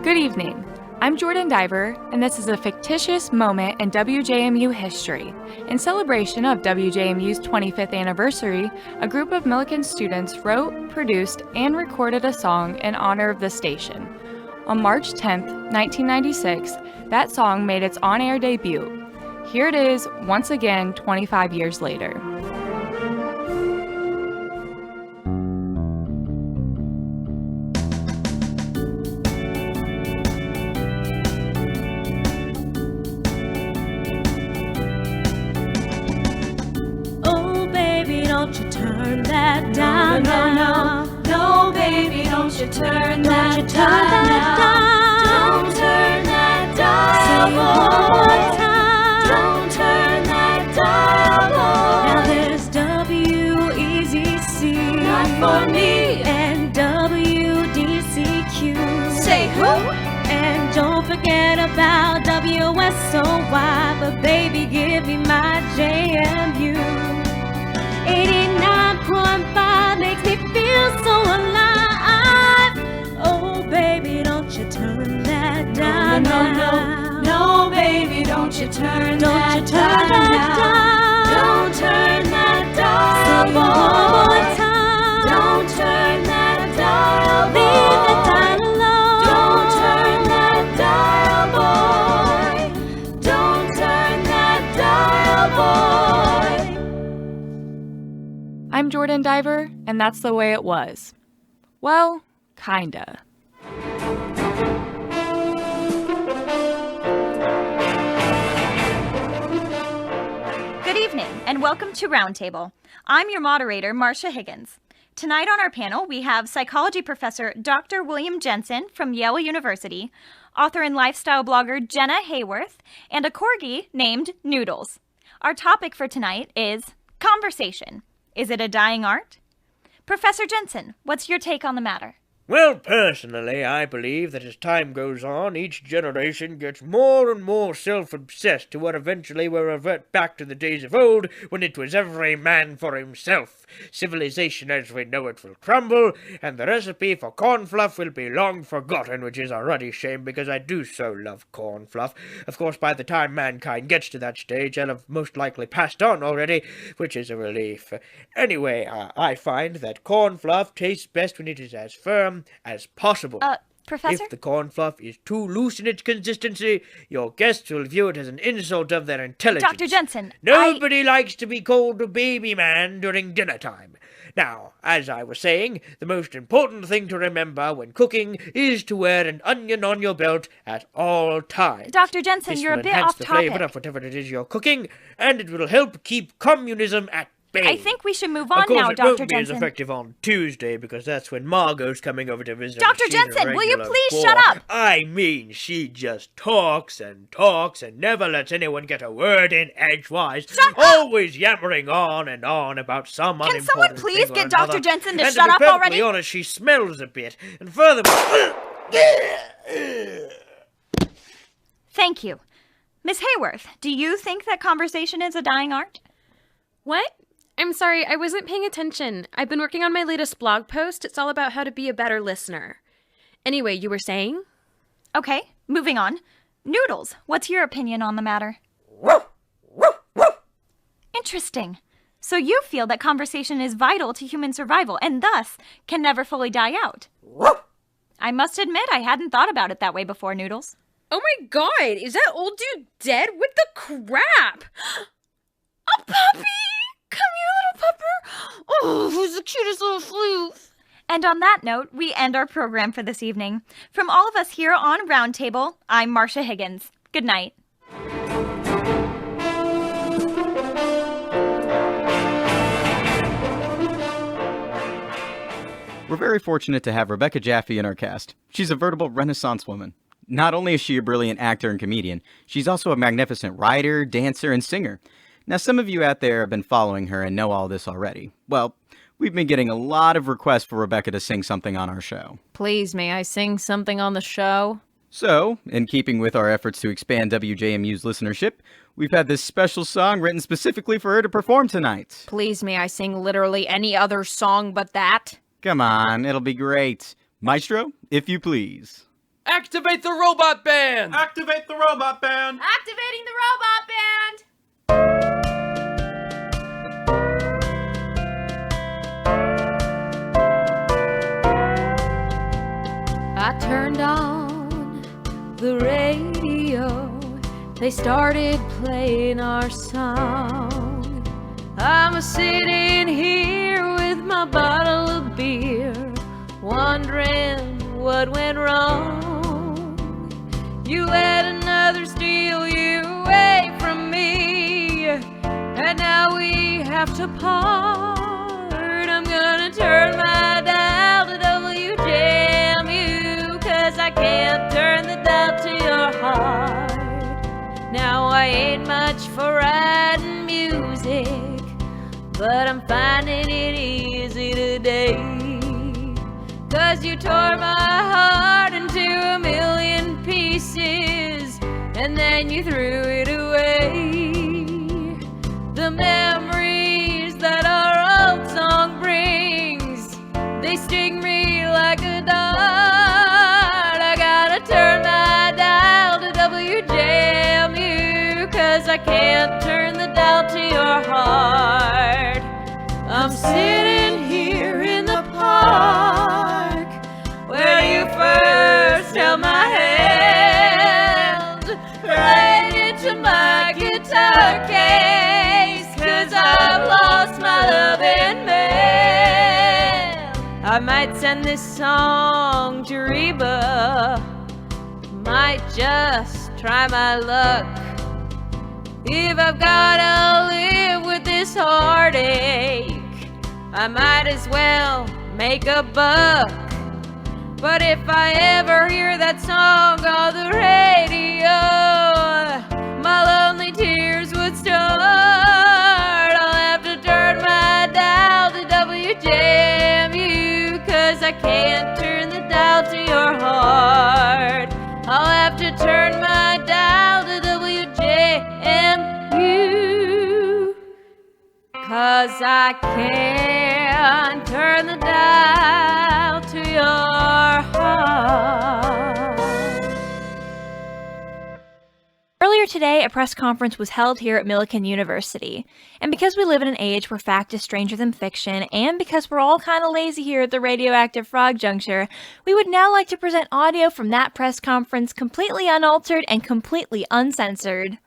Good evening. I'm Jordan Diver, and this is a fictitious moment in WJMU history. In celebration of WJMU's 25th anniversary, a group of Millikan students wrote, produced, and recorded a song in honor of the station. On March 10, 1996, that song made its on-air debut. Here it is, once again, 25 years later. Don't you turn that down, no, baby, don't you turn that down. Don't turn that dial, boy. Don't turn that dial, boy. Now there's WEZC, not for me, and WDCQ. Say who? And don't forget about WSOY, but baby, give me my JMU. 89.5 makes me feel so alive. Oh, baby, don't you turn that down. No, baby, don't you turn that down. Don't turn that dial, boy. Don't turn that dial, boy. Leave the dial alone. Don't turn that dial, boy. Don't turn that dial, boy. I'm Jordan Diver, and that's the way it was. Well, kinda. Good evening, and welcome to Roundtable. I'm your moderator, Marcia Higgins. Tonight on our panel, we have psychology professor Dr. William Jensen from Yale University, author and lifestyle blogger Jenna Hayworth, and a corgi named Noodles. Our topic for tonight is conversation. Is it a dying art? Professor Jensen, what's your take on the matter? Well, personally, I believe that as time goes on, each generation gets more and more self-obsessed to what eventually will revert back to the days of old when it was every man for himself. Civilization as we know it will crumble, and the recipe for corn fluff will be long forgotten, which is a ruddy shame because I do so love corn fluff. Of course, by the time mankind gets to that stage, I'll have most likely passed on already, which is a relief. Anyway, I find that corn fluff tastes best when it is as firm as possible. Professor? If the corn fluff is too loose in its consistency, your guests will view it as an insult of their intelligence. Dr. Jensen, Nobody likes to be called a baby man during dinner time. Now, as I was saying, the most important thing to remember when cooking is to wear an onion on your belt at all times. Dr. Jensen, This you're a will bit enhance off the topic. flavor of whatever it is you're cooking, and it will help keep communism at bay. I think we should move on now, Dr. Of course, it won't be Jensen. as effective on Tuesday because that's when Margot's coming over to visit. Dr. She's a Jensen, will you regular please bore. shut up? I mean, she just talks and talks and never lets anyone get a word in edgewise. Shut up! Always yammering on and on about some Can unimportant someone please thing or get Dr. another. Jensen to And shut up be perfectly already? honest, she smells a bit. And furthermore... Thank you. Miss Hayworth, do you think that conversation is a dying art? What? I'm sorry, I wasn't paying attention. I've been working on my latest blog post. It's all about how to be a better listener. Anyway, you were saying? Okay, moving on. Noodles, what's your opinion on the matter? Interesting. So you feel that conversation is vital to human survival and thus can never fully die out. I must admit I hadn't thought about it that way before, Noodles. Oh my god, is that old dude dead? What the crap? A puppy! Come here, little pupper! Oh, who's the cutest little floof? And on that note, we end our program for this evening. From all of us here on Roundtable, I'm Marcia Higgins. Good night. We're very fortunate to have Rebecca Jaffe in our cast. She's a veritable Renaissance woman. Not only is she a brilliant actor and comedian, she's also a magnificent writer, dancer, and singer. Now, some of you out there have been following her and know all this already. Well, we've been getting a lot of requests for Rebecca to sing something on our show. Please, may I sing something on the show? So, in keeping with our efforts to expand WJMU's listenership, we've had this special song written specifically for her to perform tonight. Please, may I sing literally any other song but that? Come on, it'll be great. Maestro, if you please. Activate the robot band! Activate the robot band! Activating the robot band! I turned on the radio. They started playing our song. I'm sitting here with my bottle of beer, wondering what went wrong. You let another steal you away from me, and now we have to part. I'm gonna turn my dial to WJMU, 'cause I can't turn the dial to your heart. Now I ain't much for writing music, but I'm finding it easy today. 'Cause you tore my heart into a million pieces, and then you threw it away. The memories that our old song brings, they sting me like a dart. I gotta turn my dial to WJMU, 'cause I can't turn the dial to your heart. I'm sitting here in the park where you first held my hand, right into my guitar case, 'cause I've lost my loving man. I might send this song to Reba, might just try my luck. If I've gotta live with this heartache, I might as well make a buck. But if I ever hear that song on the radio, my lonely tears would start. I'll have to turn my dial to WJMU, 'cause I can't turn the dial to your heart. I'll have to turn my dial to WJMU, 'cause I can't turn the dial to your heart. Earlier today, a press conference was held here at Millikan University. And because we live in an age where fact is stranger than fiction, and because we're all kind of lazy here at the Radioactive Frog Juncture, we would now like to present audio from that press conference completely unaltered and completely uncensored.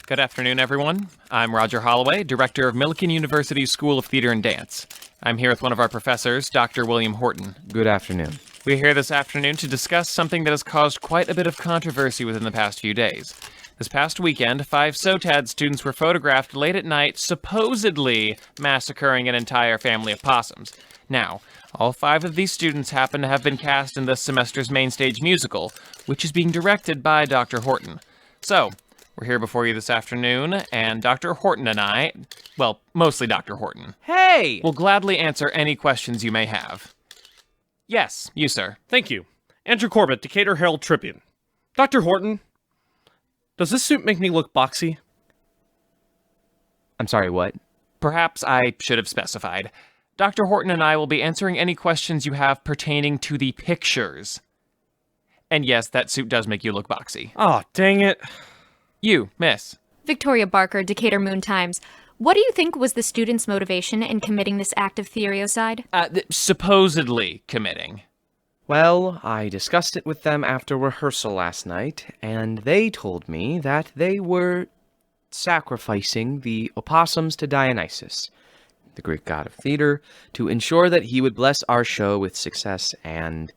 Good afternoon, everyone. I'm Roger Holloway, director of Millikan University's School of Theater and Dance. I'm here with one of our professors, Dr. William Horton. Good afternoon. We're here this afternoon to discuss something that has caused quite a bit of controversy within the past few days. This past weekend, 5 SOTAD students were photographed late at night, supposedly massacring an entire family of possums. Now, all 5 of these students happen to have been cast in this semester's main stage musical, which is being directed by Dr. Horton. So, we're here before you this afternoon, and Dr. Horton and I, well, mostly Dr. Horton, Hey! will gladly answer any questions you may have. Yes, you, sir. Thank you. Andrew Corbett, Decatur Herald Tribune. Dr. Horton, does this suit make me look boxy? I'm sorry, what? Perhaps I should have specified. Dr. Horton and I will be answering any questions you have pertaining to the pictures. And yes, that suit does make you look boxy. Oh, dang it. You, miss. Victoria Barker, Decatur Moon Times. What do you think was the students' motivation in committing this act of theoriocide? Supposedly committing. Well, I discussed it with them after rehearsal last night, and they told me that they were sacrificing the opossums to Dionysus, the Greek god of theater, to ensure that he would bless our show with success and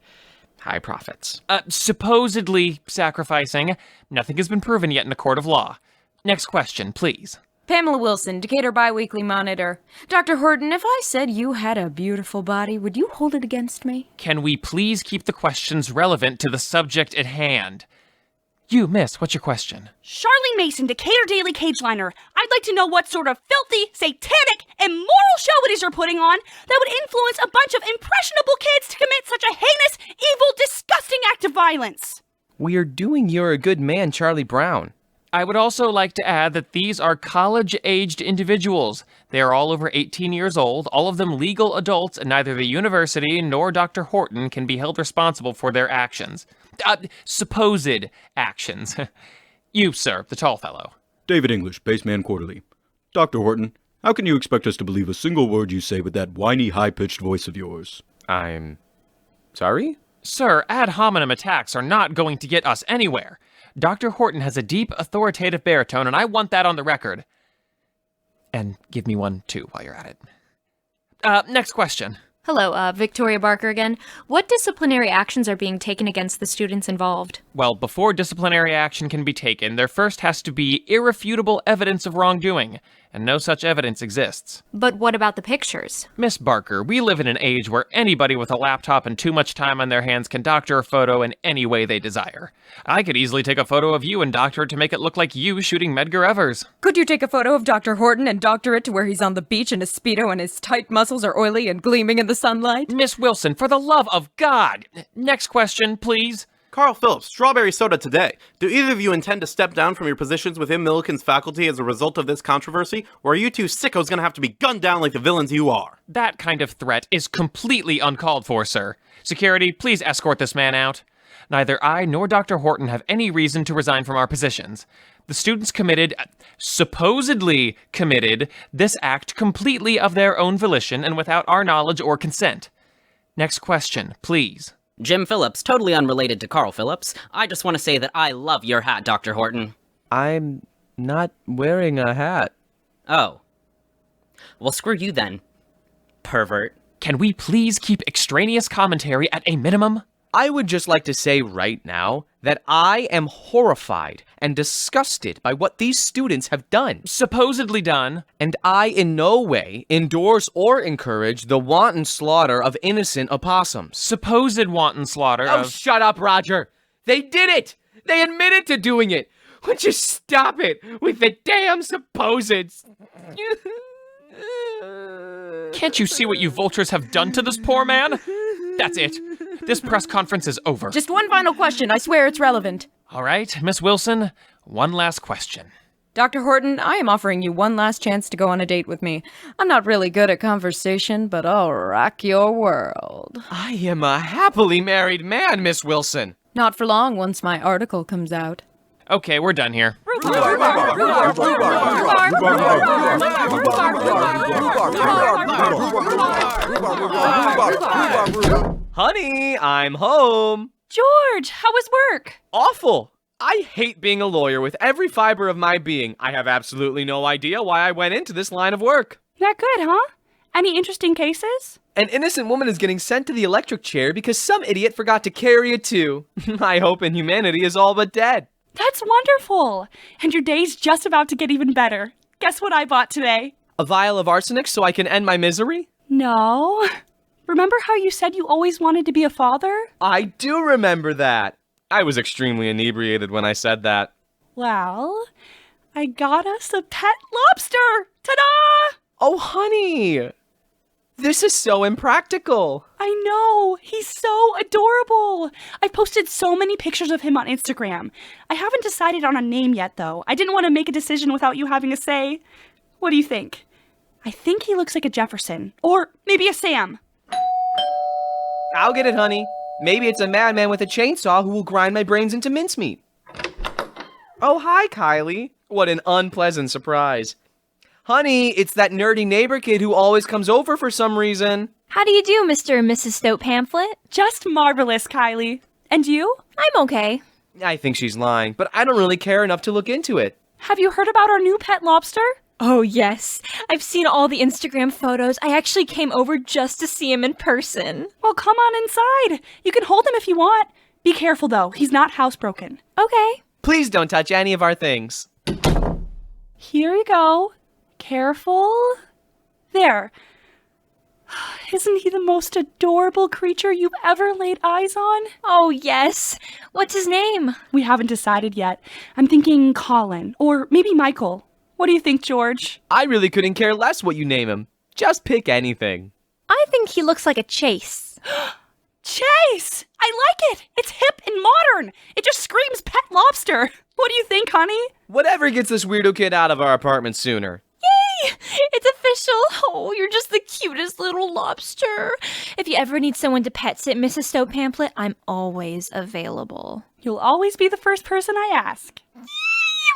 high profits. Supposedly sacrificing. Nothing has been proven yet in a court of law. Next question, please. Pamela Wilson, Decatur Biweekly Monitor. Dr. Horton, if I said you had a beautiful body, would you hold it against me? Can we please keep the questions relevant to the subject at hand? You, miss, what's your question? Charlene Mason, Decatur Daily Cageliner. I'd like to know what sort of filthy, satanic, immoral show it is you're putting on that would influence a bunch of impressionable kids to commit such a heinous, evil, disgusting act of violence. We are doing You're a Good Man, Charlie Brown. I would also like to add that these are college-aged individuals. They are all over 18 years old, all of them legal adults, and neither the university nor Dr. Horton can be held responsible for their actions. Supposed actions. You, sir, the tall fellow. David English, Baseman Quarterly. Dr. Horton, how can you expect us to believe a single word you say with that whiny, high-pitched voice of yours? I'm sorry? Sir, ad hominem attacks are not going to get us anywhere. Dr. Horton has a deep, authoritative baritone, and I want that on the record. And give me one, too, while you're at it. Next question. Hello, Victoria Barker again. What disciplinary actions are being taken against the students involved? Well, before disciplinary action can be taken, there first has to be irrefutable evidence of wrongdoing, and no such evidence exists. But what about the pictures? Miss Barker, we live in an age where anybody with a laptop and too much time on their hands can doctor a photo in any way they desire. I could easily take a photo of you and doctor it to make it look like you shooting Medgar Evers. Could you take a photo of Dr. Horton and doctor it to where he's on the beach in his Speedo and his tight muscles are oily and gleaming in the sunlight? Miss Wilson, for the love of God! Next question, please. Carl Phillips, Strawberry Soda Today. Do either of you intend to step down from your positions within Milliken's faculty as a result of this controversy, or are you two sickos gonna have to be gunned down like the villains you are? That kind of threat is completely uncalled for, sir. Security, please escort this man out. Neither I nor Dr. Horton have any reason to resign from our positions. The students supposedly committed, this act completely of their own volition and without our knowledge or consent. Next question, please. Jim Phillips, totally unrelated to Carl Phillips. I just want to say that I love your hat, Dr. Horton. I'm not wearing a hat. Oh. Well, screw you then, pervert. Can we please keep extraneous commentary at a minimum? I would just like to say right now that I am horrified and disgusted by what these students have done. Supposedly done. And I in no way endorse or encourage the wanton slaughter of innocent opossums. Supposed wanton slaughter of... Oh, shut up, Roger! They did it! They admitted to doing it! Would you stop it with the damn supposeds? Can't you see what you vultures have done to this poor man? That's it. This press conference is over. Just one final question. I swear it's relevant. All right, Miss Wilson, one last question. Dr. Horton, I am offering you one last chance to go on a date with me. I'm not really good at conversation, but I'll rock your world. I am a happily married man, Miss Wilson. Not for long once my article comes out. Okay, we're done here. Honey, I'm home. George, how was work? Awful. I hate being a lawyer with every fiber of my being. I have absolutely no idea why I went into this line of work. Not good, huh? Any interesting cases? An innocent woman is getting sent to the electric chair because some idiot forgot to carry it too. My hope in humanity is all but dead. That's wonderful. And your day's just about to get even better. Guess what I bought today? A vial of arsenic so I can end my misery? No. Remember how you said you always wanted to be a father? I do remember that. I was extremely inebriated when I said that. Well, I got us a pet lobster! Ta-da! Oh, honey! This is so impractical. I know. He's so adorable. I've posted so many pictures of him on Instagram. I haven't decided on a name yet, though. I didn't want to make a decision without you having a say. What do you think? I think he looks like a Jefferson. Or maybe a Sam. I'll get it, honey. Maybe it's a madman with a chainsaw who will grind my brains into mincemeat. Oh, hi, Kylie. What an unpleasant surprise. Honey, it's that nerdy neighbor kid who always comes over for some reason. How do you do, Mr. and Mrs. Stoat Pamphlet? Just marvelous, Kylie. And you? I'm okay. I think she's lying, but I don't really care enough to look into it. Have you heard about our new pet lobster? Oh, yes. I've seen all the Instagram photos. I actually came over just to see him in person. Well, come on inside. You can hold him if you want. Be careful, though. He's not housebroken. Okay. Please don't touch any of our things. Here you go. Careful. There. Isn't he the most adorable creature you've ever laid eyes on? Oh, yes. What's his name? We haven't decided yet. I'm thinking Colin, or maybe Michael. What do you think, George? I really couldn't care less what you name him. Just pick anything. I think he looks like a Chase. Chase! I like it! It's hip and modern! It just screams pet lobster! What do you think, honey? Whatever gets this weirdo kid out of our apartment sooner. Yay! It's official! Oh, you're just the cutest little lobster. If you ever need someone to pet sit Mrs. Stowe Pamphlet, I'm always available. You'll always be the first person I ask. Yay!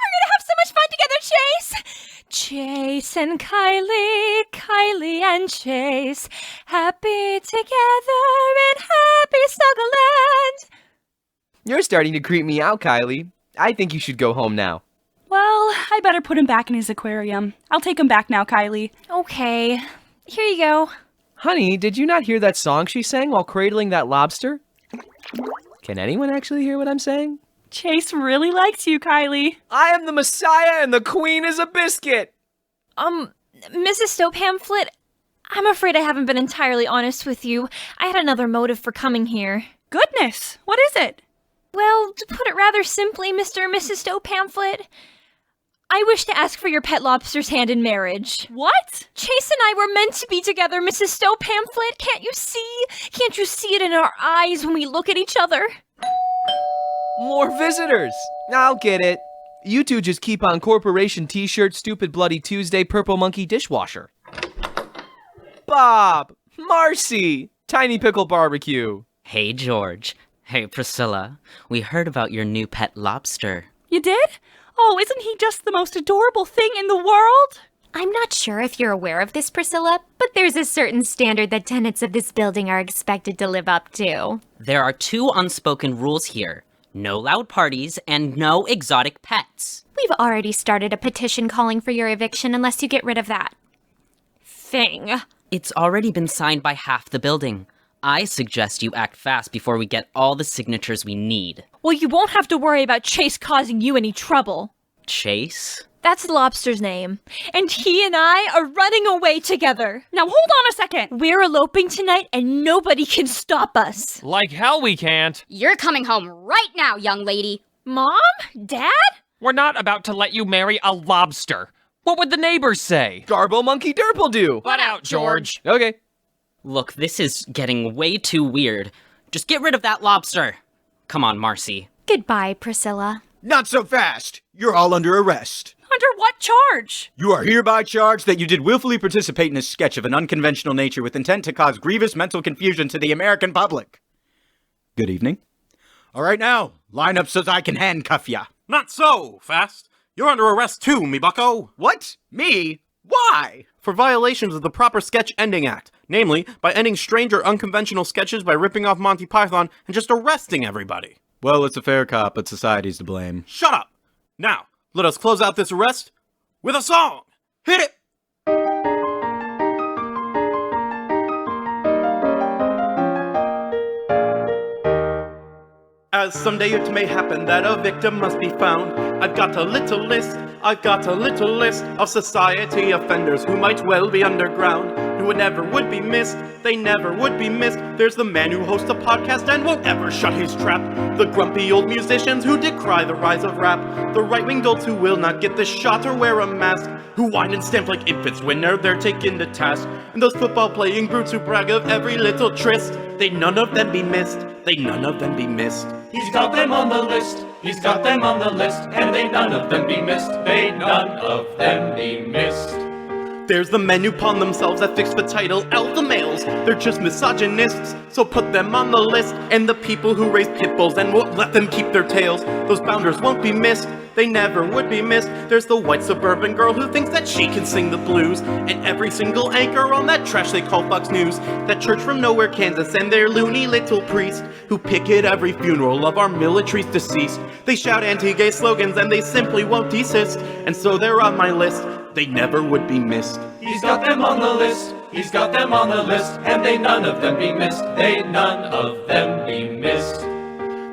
We're gonna have so much fun together, Chase! Chase and Kylie, Kylie and Chase, happy together in happy Snuggleland. You're starting to creep me out, Kylie. I think you should go home now. Well, I better put him back in his aquarium. I'll take him back now, Kylie. Okay, here you go. Honey, did you not hear that song she sang while cradling that lobster? Can anyone actually hear what I'm saying? Chase really likes you, Kylie. I am the Messiah and the Queen is a biscuit! Mrs. Stowe Pamphlet, I'm afraid I haven't been entirely honest with you. I had another motive for coming here. Goodness, what is it? Well, to put it rather simply, Mr. and Mrs. Stowe Pamphlet, I wish to ask for your pet lobster's hand in marriage. What? Chase and I were meant to be together, Mrs. Stowe Pamphlet. Can't you see? Can't you see it in our eyes when we look at each other? More visitors! I'll get it. You two just keep on Corporation T-shirt, Stupid Bloody Tuesday, Purple Monkey Dishwasher. Bob! Marcy! Tiny Pickle Barbecue. Hey, George. Hey, Priscilla. We heard about your new pet lobster. You did? Oh, isn't he just the most adorable thing in the world? I'm not sure if you're aware of this, Priscilla, but there's a certain standard that tenants of this building are expected to live up to. There are 2 unspoken rules here. No loud parties and no exotic pets. We've already started a petition calling for your eviction unless you get rid of that thing. It's already been signed by half the building. I suggest you act fast before we get all the signatures we need. Well, you won't have to worry about Chase causing you any trouble. Chase? That's the lobster's name. And he and I are running away together. Now hold on a second. We're eloping tonight and nobody can stop us. Like hell we can't. You're coming home right now, young lady. Mom? Dad? We're not about to let you marry a lobster. What would the neighbors say? Garble Monkey Durple do. Butt out, George. Okay. Look, this is getting way too weird. Just get rid of that lobster. Come on, Marcy. Goodbye, Priscilla. Not so fast! You're all under arrest. Under what charge? You are hereby charged that you did willfully participate in a sketch of an unconventional nature with intent to cause grievous mental confusion to the American public. Good evening. All right now, line up so I can handcuff ya. Not so, Fast. You're under arrest too, me bucko. What? Me? Why? For violations of the proper sketch ending act. Namely, by ending strange or unconventional sketches by ripping off Monty Python and just arresting everybody. Well, it's a fair cop, but society's to blame. Shut up! Now, let us close out this arrest with a song! Hit it! As someday it may happen that a victim must be found, I've got a little list of society offenders who might well be underground, who never would be missed, they never would be missed. There's the man who hosts a podcast and won't ever shut his trap, the grumpy old musicians who decry the rise of rap, the right-wing dolts who will not get the shot or wear a mask, who whine and stamp like infants when they're taken to task, and those football-playing brutes who brag of every little tryst. They none of them be missed, they none of them be missed. He's got them on the list, he's got them on the list, and they none of them be missed, they none of them be missed. There's the men who pawn themselves that fix the title alpha males. They're just misogynists, so put them on the list. And the people who raise pit bulls and won't let them keep their tails, those bounders won't be missed, they never would be missed. There's the white suburban girl who thinks that she can sing the blues, and every single anchor on that trash they call Fox News, that church from nowhere Kansas and their loony little priest, who picket every funeral of our military's deceased. They shout anti-gay slogans and they simply won't desist, and so they're on my list, they never would be missed. He's got them on the list, he's got them on the list, and they none of them be missed, they none of them be missed.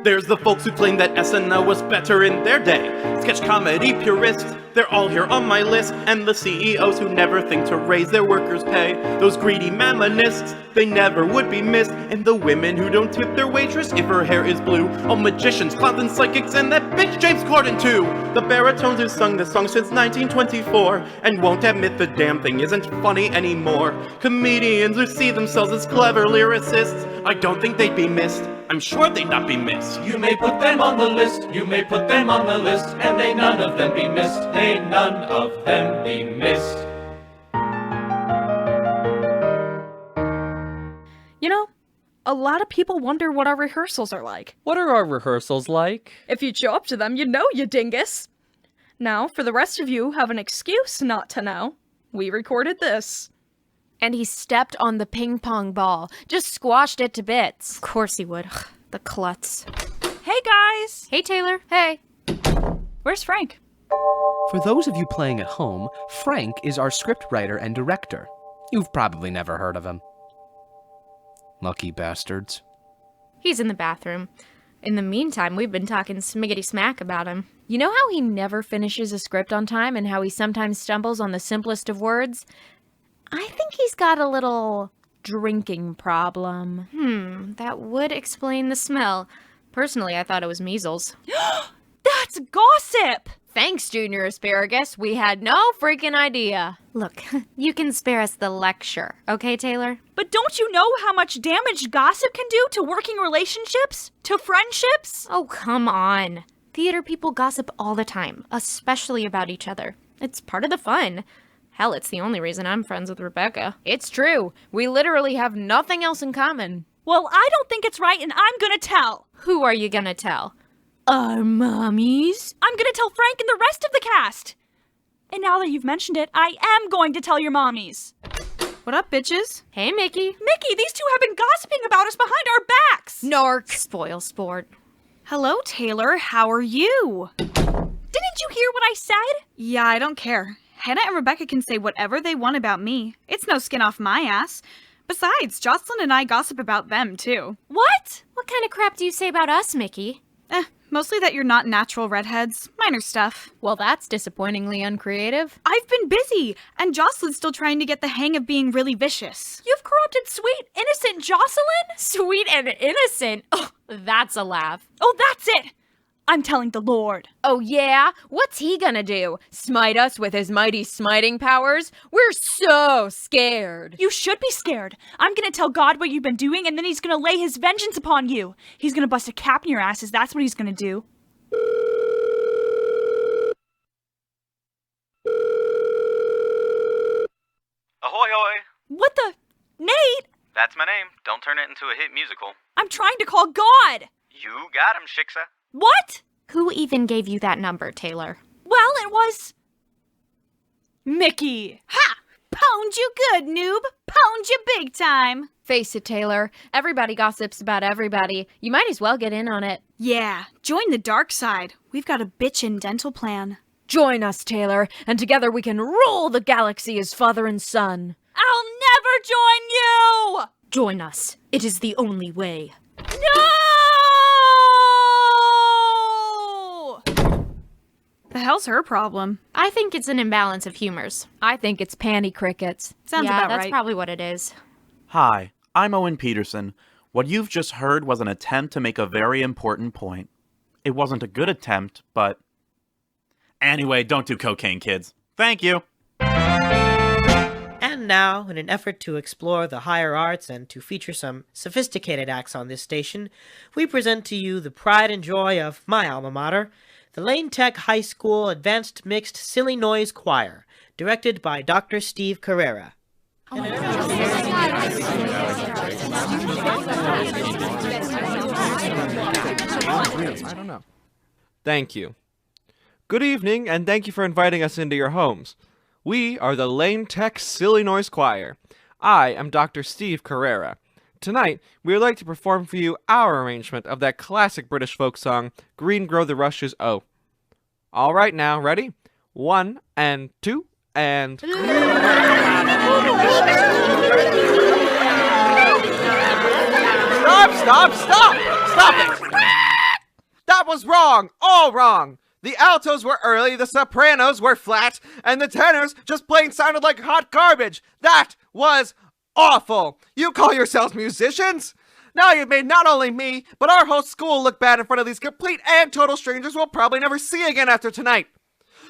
There's the folks who claim that SNL was better in their day, sketch comedy purists They're all here on my list, and the CEOs who never think to raise their workers' pay. Those greedy mammonists, they never would be missed. And the women who don't tip their waitress if her hair is blue. All magicians, clowns, and psychics, and that bitch James Corden too. The baritones who sung this song since 1924 and won't admit the damn thing isn't funny anymore. Comedians who see themselves as clever lyricists, I don't think they'd be missed. I'm sure they'd not be missed. You may put them on the list, you may put them on the list, and they none of them be missed, they none of them be missed. You know, a lot of people wonder what our rehearsals are like. What are our rehearsals like? If you'd show up to them, you'd know, you dingus. Now, for the rest of you who have an excuse not to know, we recorded this. And he stepped on the ping pong ball, just squashed it to bits. Of course he would. The klutz. Hey, guys! Hey, Taylor. Hey. Where's Frank? For those of you playing at home, Frank is our scriptwriter and director. You've probably never heard of him. Lucky bastards. He's in the bathroom. In the meantime, we've been talking smiggity smack about him. You know how he never finishes a script on time and how he sometimes stumbles on the simplest of words? I think he's got a little drinking problem. That would explain the smell. Personally, I thought it was measles. That's gossip! Thanks, Junior Asparagus. We had no freaking idea. Look, you can spare us the lecture, okay, Taylor? But don't you know how much damage gossip can do to working relationships? To friendships? Oh, come on. Theater people gossip all the time, especially about each other. It's part of the fun. Hell, it's the only reason I'm friends with Rebecca. It's true. We literally have nothing else in common. Well, I don't think it's right, and I'm gonna tell. Who are you gonna tell? Our mommies? I'm gonna tell Frank and the rest of the cast. And now that you've mentioned it, I am going to tell your mommies. What up, bitches? Hey, Mickey. Mickey, these two have been gossiping about us behind our backs. Narc. Spoil sport. Hello, Taylor. How are you? Didn't you hear what I said? Yeah, I don't care. Hannah and Rebecca can say whatever they want about me. It's no skin off my ass. Besides, Jocelyn and I gossip about them, too. What? What kind of crap do you say about us, Mickey? Mostly that you're not natural redheads. Minor stuff. Well, that's disappointingly uncreative. I've been busy, and Jocelyn's still trying to get the hang of being really vicious. You've corrupted sweet, innocent Jocelyn? Sweet and innocent? Oh, that's a laugh. Oh, that's it! I'm telling the Lord. Oh, yeah? What's he gonna do? Smite us with his mighty smiting powers? We're so scared. You should be scared. I'm gonna tell God what you've been doing, and then he's gonna lay his vengeance upon you. He's gonna bust a cap in your asses. That's what he's gonna do. Ahoy, hoy! What the? Nate? That's my name. Don't turn it into a hit musical. I'm trying to call God. You got him, Shiksa. What? Who even gave you that number, Taylor? Well, it was... Mickey. Ha! Pwned you good, noob. Pwned you big time. Face it, Taylor. Everybody gossips about everybody. You might as well get in on it. Yeah, join the dark side. We've got a bitchin' dental plan. Join us, Taylor, and together we can rule the galaxy as father and son. I'll never join you! Join us. It is the only way. No! The hell's her problem? I think it's an imbalance of humors. I think it's panty crickets. Sounds yeah, about right. That's probably what it is. Hi, I'm Owen Peterson. What you've just heard was an attempt to make a very important point. It wasn't a good attempt, but... Anyway, don't do cocaine, kids. Thank you. And now, in an effort to explore the higher arts and to feature some sophisticated acts on this station, we present to you the pride and joy of my alma mater, the Lane Tech High School Advanced Mixed Silly Noise Choir, directed by Dr. Steve Carrera. I don't know. Thank you. Good evening, and thank you for inviting us into your homes. We are the Lane Tech Silly Noise Choir. I am Dr. Steve Carrera. Tonight, we would like to perform for you our arrangement of that classic British folk song, Green Grow the Rushes O. All right now, ready? 1 and 2 and... Stop it! That was wrong! All wrong! The altos were early, the sopranos were flat, and the tenors just plain sounded like hot garbage. That was awful. You call yourselves musicians? Now you've made not only me, but our whole school look bad in front of these complete and total strangers we'll probably never see again after tonight.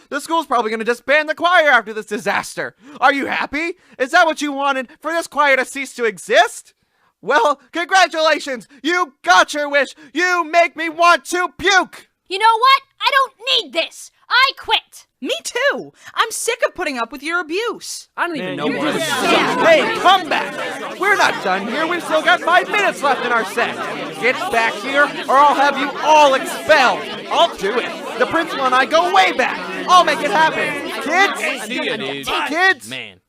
The school's probably going to disband the choir after this disaster. Are you happy? Is that what you wanted, for this choir to cease to exist? Well, congratulations! You got your wish! You make me want to puke! You know what? I don't need this! I quit! Me too! I'm sick of putting up with your abuse. I don't even know what. Hey, come back! We're not done here. We've still got 5 minutes left in our set. Get back here, or I'll have you all expelled. I'll do it. The principal and I go way back. I'll make it happen. Kids, kids, man,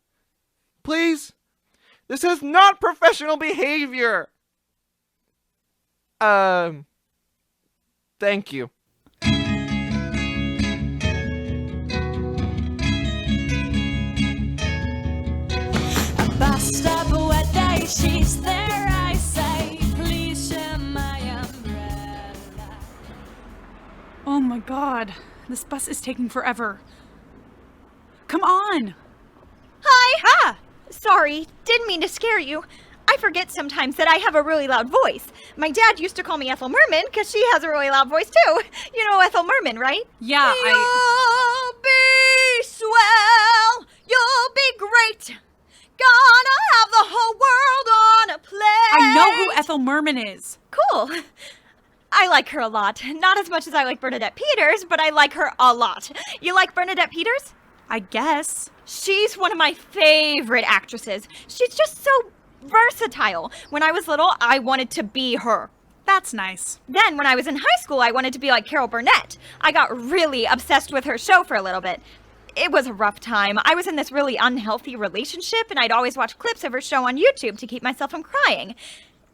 please. This is not professional behavior. Thank you. Bus stop, wet day, she's there, I say, please share my umbrella. Oh my god, this bus is taking forever. Come on! Hi! Ah! Sorry, didn't mean to scare you. I forget sometimes that I have a really loud voice. My dad used to call me Ethel Merman because she has a really loud voice too. You know Ethel Merman, right? Yeah, You'll be swell. You'll be great. Gonna have the whole world on a plate. I know who Ethel Merman is. Cool. I like her a lot. Not as much as I like Bernadette Peters, but I like her a lot. You like Bernadette Peters? I guess. She's one of my favorite actresses. She's just so versatile. When I was little, I wanted to be her. That's nice. Then, when I was in high school, I wanted to be like Carol Burnett. I got really obsessed with her show for a little bit. It was a rough time. I was in this really unhealthy relationship, and I'd always watch clips of her show on YouTube to keep myself from crying.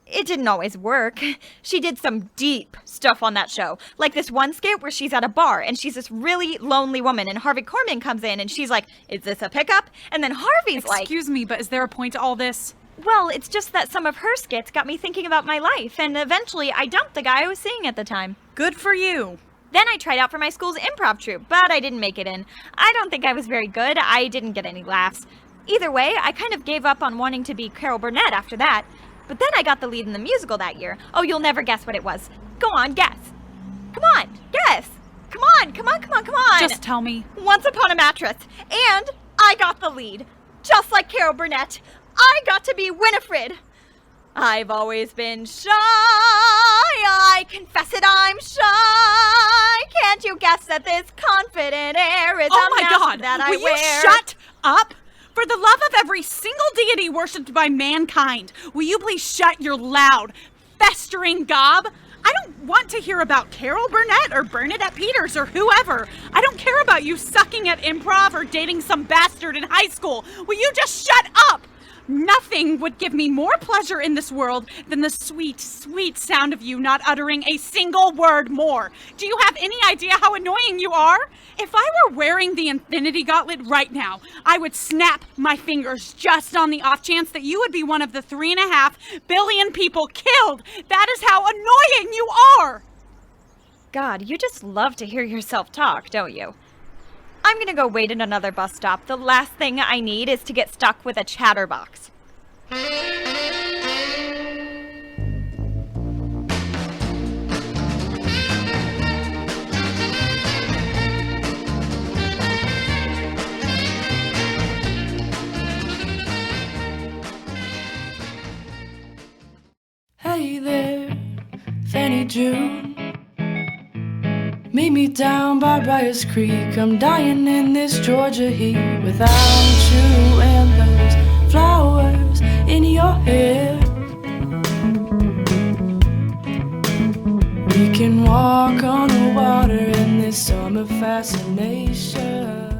It didn't always work. She did some deep stuff on that show. Like this one skit where she's at a bar, and she's this really lonely woman, and Harvey Korman comes in, and she's like, "Is this a pickup?" And then Harvey's like... Excuse me, but is there a point to all this? Well, it's just that some of her skits got me thinking about my life, and eventually I dumped the guy I was seeing at the time. Good for you. Then I tried out for my school's improv troupe, but I didn't make it in. I don't think I was very good. I didn't get any laughs. Either way, I kind of gave up on wanting to be Carol Burnett after that. But then I got the lead in the musical that year. Oh, you'll never guess what it was. Go on, guess. Come on, guess. Come on, come on, come on, come on. Just tell me. Once Upon a Mattress. And I got the lead. Just like Carol Burnett. I got to be Winifred. I've always been shy. I confess it, I'm shy. Can't you guess that this confident air is a mask that I Will wear? you shut up? For the love of every single deity worshipped by mankind, will you please shut your loud, festering gob? I don't want to hear about Carol Burnett or Bernadette Peters or whoever. I don't care about you sucking at improv or dating some bastard in high school. Will you just shut up? Nothing would give me more pleasure in this world than the sweet, sweet sound of you not uttering a single word more. Do you have any idea how annoying you are? If I were wearing the Infinity Gauntlet right now, I would snap my fingers just on the off chance that you would be one of the 3.5 billion people killed. That is how annoying you are! God, you just love to hear yourself talk, don't you? I'm gonna go wait at another bus stop. The last thing I need is to get stuck with a chatterbox. Hey there, Fanny June. Meet me down by Briars Creek. I'm dying in this Georgia heat without you and those flowers in your hair. We can walk on the water in this summer fascination.